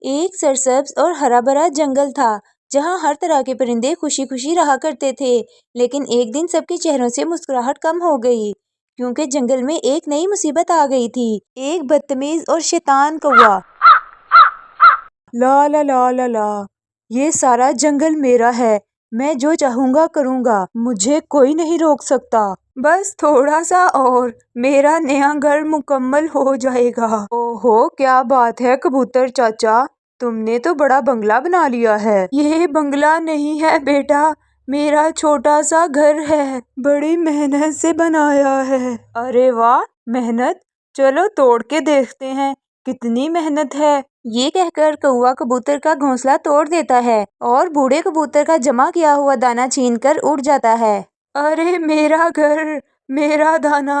ایک سرسبز اور ہرا بھرا جنگل تھا جہاں ہر طرح کے پرندے خوشی خوشی رہا کرتے تھے، لیکن ایک دن سب کے چہروں سے مسکراہٹ کم ہو گئی کیونکہ جنگل میں ایک نئی مصیبت آ گئی تھی۔ ایک بدتمیز اور شیطان کوا۔ لا لا لا لا لا، یہ سارا جنگل میرا ہے، میں جو چاہوں گا کروں گا، مجھے کوئی نہیں روک سکتا۔ بس تھوڑا سا اور میرا نیا گھر مکمل ہو جائے گا۔ اوہو، کیا بات ہے کبوتر چاچا، تم نے تو بڑا بنگلہ بنا لیا ہے۔ یہ بنگلہ نہیں ہے بیٹا، میرا چھوٹا سا گھر ہے، بڑی محنت سے بنایا ہے۔ ارے واہ، محنت؟ چلو توڑ کے دیکھتے ہیں کتنی محنت ہے۔ یہ کہہ کر کوا کبوتر کا گھونسلہ توڑ دیتا ہے اور بوڑھے کبوتر کا جمع کیا ہوا دانہ چھین کر اڑ جاتا ہے۔ ارے میرا گھر، میرا دانہ،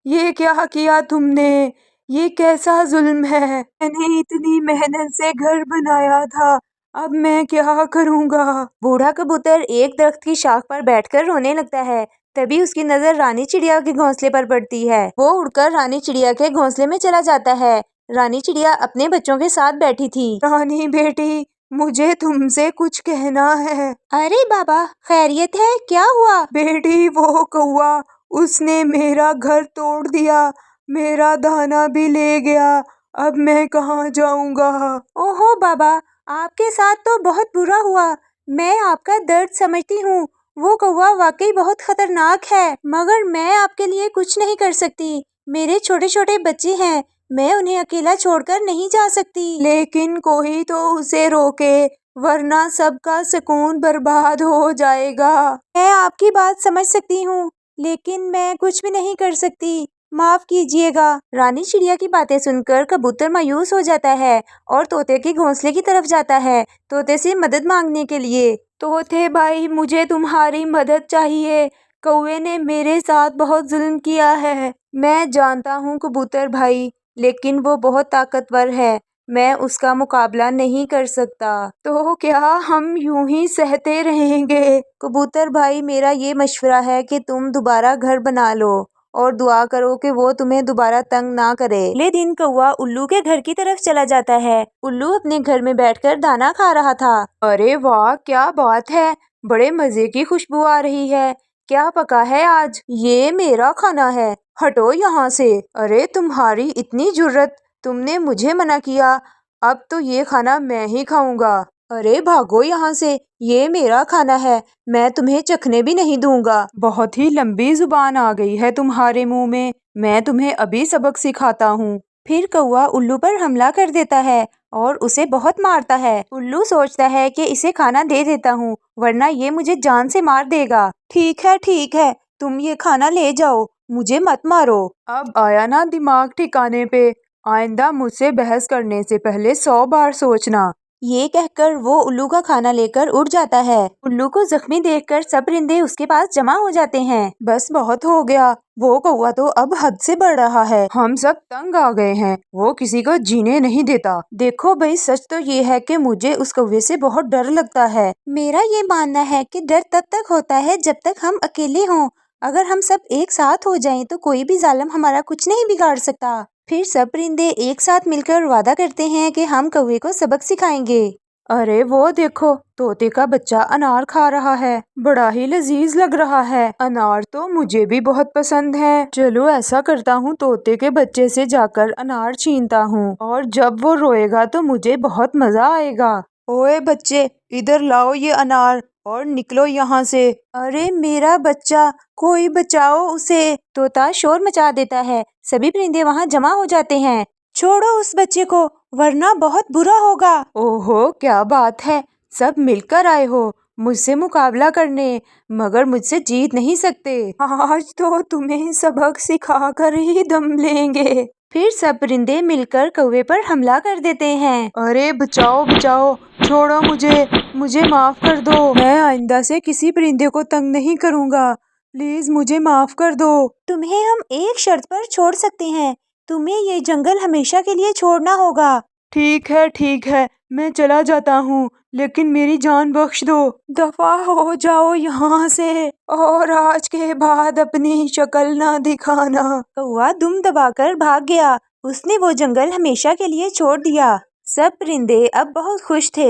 یہ کیا کیا تم نے؟ یہ کیسا ظلم ہے؟ میں نے اتنی محنت سے گھر بنایا تھا، اب میں کیا کروں گا؟ بوڑھا کبوتر ایک درخت کی شاخ پر بیٹھ کر رونے لگتا ہے۔ تبھی اس کی نظر رانی چڑیا کے گھونسلے پر پڑتی ہے۔ وہ اڑ کر رانی چڑیا کے گھونسلے میں چلا جاتا ہے۔ رانی چڑیا اپنے بچوں کے ساتھ بیٹھی تھی۔ رانی بیٹی، مجھے تم سے کچھ کہنا ہے۔ ارے بابا، خیریت ہے؟ کیا ہوا؟ بیٹی، وہ کوا، اس نے میرا گھر توڑ دیا، میرا دانہ بھی لے گیا، اب میں کہاں جاؤں گا؟ اوہو بابا، آپ کے ساتھ تو بہت برا ہوا، میں آپ کا درد سمجھتی ہوں۔ وہ کوا واقعی بہت خطرناک ہے، مگر میں آپ کے لیے کچھ نہیں کر سکتی۔ میرے چھوٹے چھوٹے بچے ہیں، میں انہیں اکیلا چھوڑ کر نہیں جا سکتی۔ لیکن کوئی تو اسے روکے، ورنہ سب کا سکون برباد ہو جائے گا۔ میں آپ کی بات سمجھ سکتی ہوں، لیکن میں کچھ بھی نہیں کر سکتی، معاف کیجیے گا۔ رانی چڑیا کی باتیں سن کر کبوتر مایوس ہو جاتا ہے اور طوطے کے گھونسلے کی طرف جاتا ہے طوطے سے مدد مانگنے کے لیے۔ طوطے بھائی، مجھے تمہاری مدد چاہیے، کوے نے میرے ساتھ بہت ظلم کیا ہے۔ میں جانتا ہوں کبوتر بھائی، لیکن وہ بہت طاقتور ہے، میں اس کا مقابلہ نہیں کر سکتا۔ تو کیا ہم یوں ہی سہتے رہیں گے؟ کبوتر بھائی، میرا یہ مشورہ ہے کہ تم دوبارہ گھر بنا لو اور دعا کرو کہ وہ تمہیں دوبارہ تنگ نہ کرے۔ اگلے دن کوا الو کے گھر کی طرف چلا جاتا ہے۔ الو اپنے گھر میں بیٹھ کر دانہ کھا رہا تھا۔ ارے واہ، کیا بات ہے، بڑے مزے کی خوشبو آ رہی ہے، کیا پکا ہے آج؟ یہ میرا کھانا ہے، ہٹو یہاں سے۔ ارے تمہاری اتنی جرأت، تم نے مجھے منع کیا، اب تو یہ کھانا میں ہی کھاؤں گا۔ ارے بھاگو یہاں سے، یہ میرا کھانا ہے، میں تمہیں چکھنے بھی نہیں دوں گا۔ بہت ہی لمبی زبان آ گئی ہے تمہارے منہ میں تمہیں ابھی سبق سکھاتا ہوں۔ پھر کوا الو پر حملہ کر دیتا ہے اور اسے بہت مارتا ہے۔ الو سوچتا ہے کہ اسے کھانا دے دیتا ہوں، ورنہ یہ مجھے جان سے مار دے گا۔ ٹھیک ہے، تم یہ کھانا لے جاؤ، مجھے مت مارو۔ اب آیا نا دماغ ٹھکانے پہ، آئندہ مجھ سے بحث کرنے سے پہلے 100 بار سوچنا۔ یہ کہہ کر وہ الو کا کھانا لے کر اڑ جاتا ہے۔ الو کو زخمی دیکھ کر سب پرندے اس کے پاس جمع ہو جاتے ہیں۔ بس بہت ہو گیا، وہ کوا تو اب حد سے بڑھ رہا ہے، ہم سب تنگ آ گئے ہیں، وہ کسی کو جینے نہیں دیتا۔ دیکھو بھئی، سچ تو یہ ہے کہ مجھے اس کوے سے بہت ڈر لگتا ہے۔ میرا یہ ماننا ہے کہ ڈر تب تک ہوتا ہے جب تک ہم اکیلے ہوں، اگر ہم سب ایک ساتھ ہو جائیں تو کوئی بھی ظالم ہمارا کچھ نہیں بگاڑ سکتا۔ پھر سب پرندے ایک ساتھ مل کر وعدہ کرتے ہیں کہ ہم کوے کو سبق سکھائیں گے۔ ارے وہ دیکھو، طوطے کا بچہ انار کھا رہا ہے، بڑا ہی لذیذ لگ رہا ہے، انار تو مجھے بھی بہت پسند ہے۔ چلو ایسا کرتا ہوں، طوطے کے بچے سے جا کر انار چھینتا ہوں، اور جب وہ روئے گا تو مجھے بہت مزہ آئے گا۔ اوئے بچے، ادھر لاؤ یہ انار اور نکلو یہاں سے۔ ارے میرا بچہ، کوئی بچاؤ اسے۔ طوطا شور مچا دیتا ہے، سبھی پرندے وہاں جمع ہو جاتے ہیں۔ چھوڑو اس بچے کو، ورنہ بہت برا ہوگا۔ اوہو، کیا بات ہے، سب مل کر آئے ہو مجھ سے مقابلہ کرنے، مگر مجھ سے جیت نہیں سکتے۔ آج تو تمہیں سبق سکھا کر ہی دم لیں گے۔ پھر سب پرندے مل کر کوے پر حملہ کر دیتے ہیں۔ ارے بچاؤ، چھوڑو مجھے معاف کر دو، میں آئندہ سے کسی پرندے کو تنگ نہیں کروں گا، پلیز مجھے معاف کر دو۔ تمہیں ہم ایک شرط پر چھوڑ سکتے ہیں، تمہیں یہ جنگل ہمیشہ کے لیے چھوڑنا ہوگا۔ ٹھیک ہے، میں چلا جاتا ہوں، لیکن میری جان بخش دو۔ دفع ہو جاؤ یہاں سے، اور آج کے بعد اپنی شکل نہ دکھانا۔ کوا دم دبا کر بھاگ گیا، اس نے وہ جنگل ہمیشہ کے لیے چھوڑ دیا۔ سب پرندے اب بہت خوش تھے